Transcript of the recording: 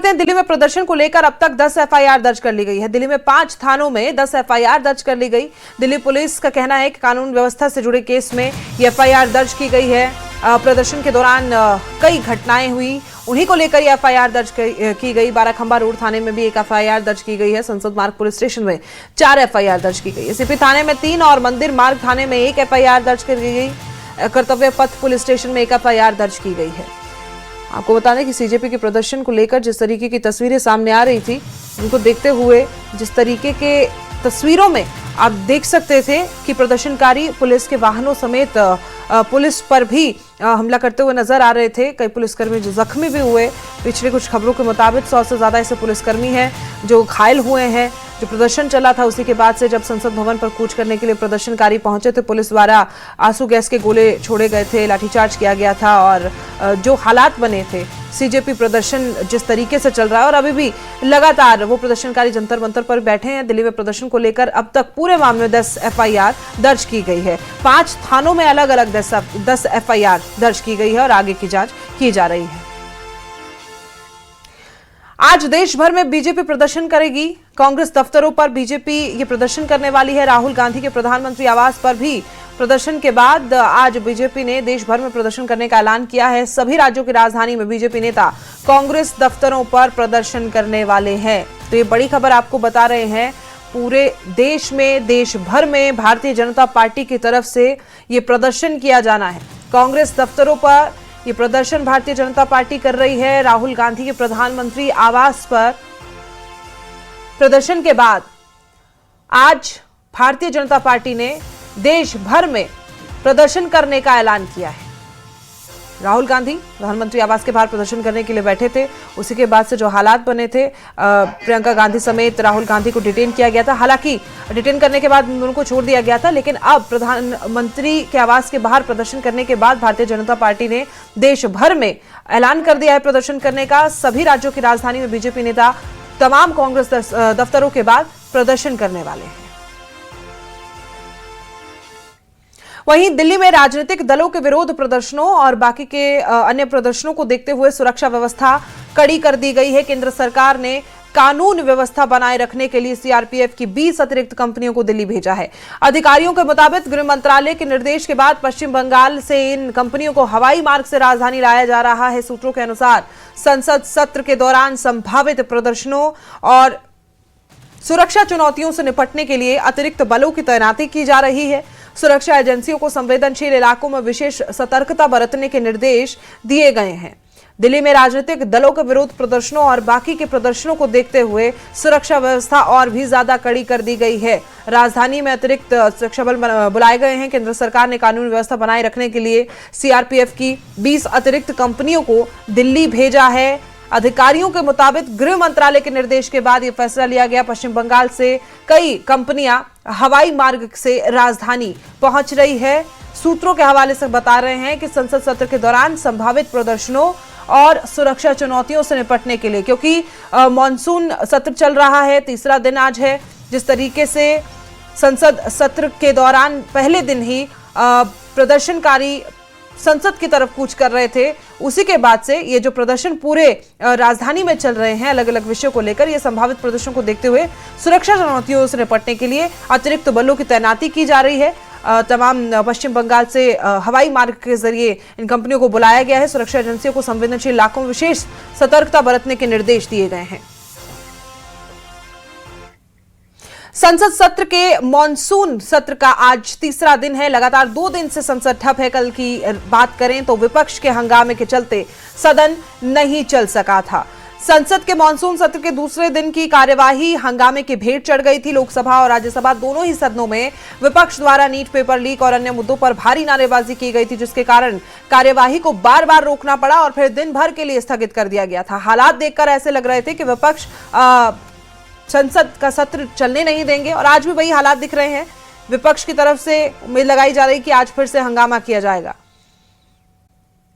लेते हैं, दिल्ली में प्रदर्शन को लेकर अब तक 10 एफआईआर दर्ज कर ली गई है। दिल्ली में 5 थानों में 10 एफआईआर दर्ज कर ली गई। दिल्ली पुलिस का कहना है कि कानून व्यवस्था से जुड़े केस में ये एफआईआर दर्ज की गई है। प्रदर्शन के दौरान कई घटनाएं हुई, उन्हीं को लेकर ये एफआईआर दर्ज की गई। बाराखंबा रोड थाने में भी एक एफआईआर दर्ज की गई है। संसद मार्ग पुलिस स्टेशन में 4 एफआईआर दर्ज की गई है। सीपी थाने में 3 और मंदिर मार्ग थाने में 1 एफआईआर दर्ज की गई। कर्तव्य पथ पुलिस स्टेशन में 1 एफआईआर दर्ज की गई है। आपको बता दें कि सीजेपी के प्रदर्शन को लेकर जिस तरीके की तस्वीरें सामने आ रही थी, उनको देखते हुए जिस तरीके के तस्वीरों में आप देख सकते थे कि प्रदर्शनकारी पुलिस के वाहनों समेत पुलिस पर भी हमला करते हुए नजर आ रहे थे। कई पुलिसकर्मी जो जख्मी भी हुए। पिछले कुछ खबरों के मुताबिक 100 से ज्यादा ऐसे पुलिसकर्मी हैं जो घायल हुए हैं। जो प्रदर्शन चला था उसी के बाद से जब संसद भवन पर कूच करने के लिए प्रदर्शनकारी पहुंचे थे, पुलिस द्वारा आंसू गैस के गोले छोड़े गए थे, लाठीचार्ज किया गया था और जो हालात बने थे, सीजेपी प्रदर्शन जिस तरीके से चल रहा है और अभी भी लगातार वो प्रदर्शनकारी जंतर मंतर पर बैठे हैं। दिल्ली में प्रदर्शन को लेकर अब तक पूरे मामले में 10 एफआईआर दर्ज की गई है। 5 थानों में अलग अलग 10 एफआईआर दर्ज की गई है और आगे की जांच की जा रही है। आज देश भर में बीजेपी प्रदर्शन करेगी। कांग्रेस दफ्तरों पर बीजेपी ये प्रदर्शन करने वाली है। राहुल गांधी के प्रधानमंत्री आवास पर भी प्रदर्शन के बाद आज बीजेपी ने देश भर में प्रदर्शन करने का ऐलान किया है। सभी राज्यों की राजधानी में बीजेपी नेता कांग्रेस दफ्तरों पर प्रदर्शन करने वाले हैं। तो ये बड़ी खबर आपको बता रहे हैं। पूरे देश में, देश भर में भारतीय जनता पार्टी की तरफ से ये प्रदर्शन किया जाना है। कांग्रेस दफ्तरों पर ये प्रदर्शन भारतीय जनता पार्टी कर रही है। राहुल गांधी के प्रधानमंत्री आवास पर प्रदर्शन के बाद आज भारतीय जनता पार्टी ने देश भर में प्रदर्शन करने का ऐलान किया है। राहुल गांधी प्रधानमंत्री आवास के बाहर प्रदर्शन करने के लिए बैठे थे। उसी के बाद से जो हालात बने थे, प्रियंका गांधी समेत राहुल गांधी को डिटेन किया गया था। हालांकि डिटेन करने के बाद उनको छोड़ दिया गया था, लेकिन अब प्रधानमंत्री के आवास के बाहर प्रदर्शन करने के बाद भारतीय जनता पार्टी ने देश भर में ऐलान कर दिया है प्रदर्शन करने का। सभी राज्यों की राजधानी में बीजेपी नेता तमाम कांग्रेस दफ्तरों के बाद प्रदर्शन करने वाले हैं। वहीं दिल्ली में राजनीतिक दलों के विरोध प्रदर्शनों और बाकी के अन्य प्रदर्शनों को देखते हुए सुरक्षा व्यवस्था कड़ी कर दी गई है। केंद्र सरकार ने कानून व्यवस्था बनाए रखने के लिए सीआरपीएफ की 20 अतिरिक्त कंपनियों को दिल्ली भेजा है। अधिकारियों के मुताबिक गृह मंत्रालय के निर्देश के बाद पश्चिम बंगाल से इन कंपनियों को हवाई मार्ग से राजधानी लाया जा रहा है। सूत्रों के अनुसार संसद सत्र के दौरान संभावित प्रदर्शनों और सुरक्षा चुनौतियों से निपटने के लिए अतिरिक्त बलों की तैनाती की जा रही है। सुरक्षा एजेंसियों को संवेदनशील इलाकों में विशेष सतर्कता बरतने के निर्देश दिए गए हैं। दिल्ली में राजनीतिक दलों के विरोध प्रदर्शनों और बाकी के प्रदर्शनों को देखते हुए सुरक्षा व्यवस्था और भी ज्यादा कड़ी कर दी गई है। राजधानी में अतिरिक्त सुरक्षा बल बुलाए गए हैं। केंद्र सरकार ने कानून व्यवस्था बनाए रखने के लिए सीआरपीएफ की 20 अतिरिक्त कंपनियों को दिल्ली भेजा है। अधिकारियों के मुताबिक गृह मंत्रालय के निर्देश के बाद यह फैसला लिया गया। पश्चिम बंगाल से कई कंपनियां हवाई मार्ग से राजधानी पहुंच रही है। सूत्रों के हवाले से बता रहे हैं कि संसद सत्र के दौरान संभावित प्रदर्शनों और सुरक्षा चुनौतियों से निपटने के लिए, क्योंकि मॉनसून सत्र चल रहा है, तीसरा दिन आज है। जिस तरीके से संसद सत्र के दौरान पहले दिन ही प्रदर्शनकारी संसद की तरफ कूच कर रहे थे, उसी के बाद से ये जो प्रदर्शन पूरे राजधानी में चल रहे हैं अलग अलग विषयों को लेकर, ये संभावित प्रदर्शन को देखते हुए सुरक्षा चुनौतियों से निपटने के लिए अतिरिक्त बलों की तैनाती की जा रही है। तमाम पश्चिम बंगाल से हवाई मार्ग के जरिए इन कंपनियों को बुलाया गया है। सुरक्षा एजेंसियों को संवेदनशील इलाकों में विशेष सतर्कता बरतने के निर्देश दिए गए हैं। संसद सत्र के मॉनसून सत्र का आज तीसरा दिन है। लगातार 2 दिन से संसद ठप है। कल की बात करें तो विपक्ष के हंगामे के चलते सदन नहीं चल सका था। संसद के मॉनसून सत्र के दूसरे दिन की कार्यवाही हंगामे की भेंट चढ़ गई थी। लोकसभा और राज्यसभा दोनों ही सदनों में विपक्ष द्वारा नीट पेपर लीक और अन्य मुद्दों पर भारी नारेबाजी की गई थी, जिसके कारण कार्यवाही को बार बार रोकना पड़ा और फिर दिन भर के लिए स्थगित कर दिया गया था। हालात देखकर ऐसे लग रहे थे कि विपक्ष संसद का सत्र चलने नहीं देंगे और आज भी वही हालात दिख रहे हैं। विपक्ष की तरफ से उम्मीद लगाई जा रही कि आज फिर से हंगामा किया जाएगा।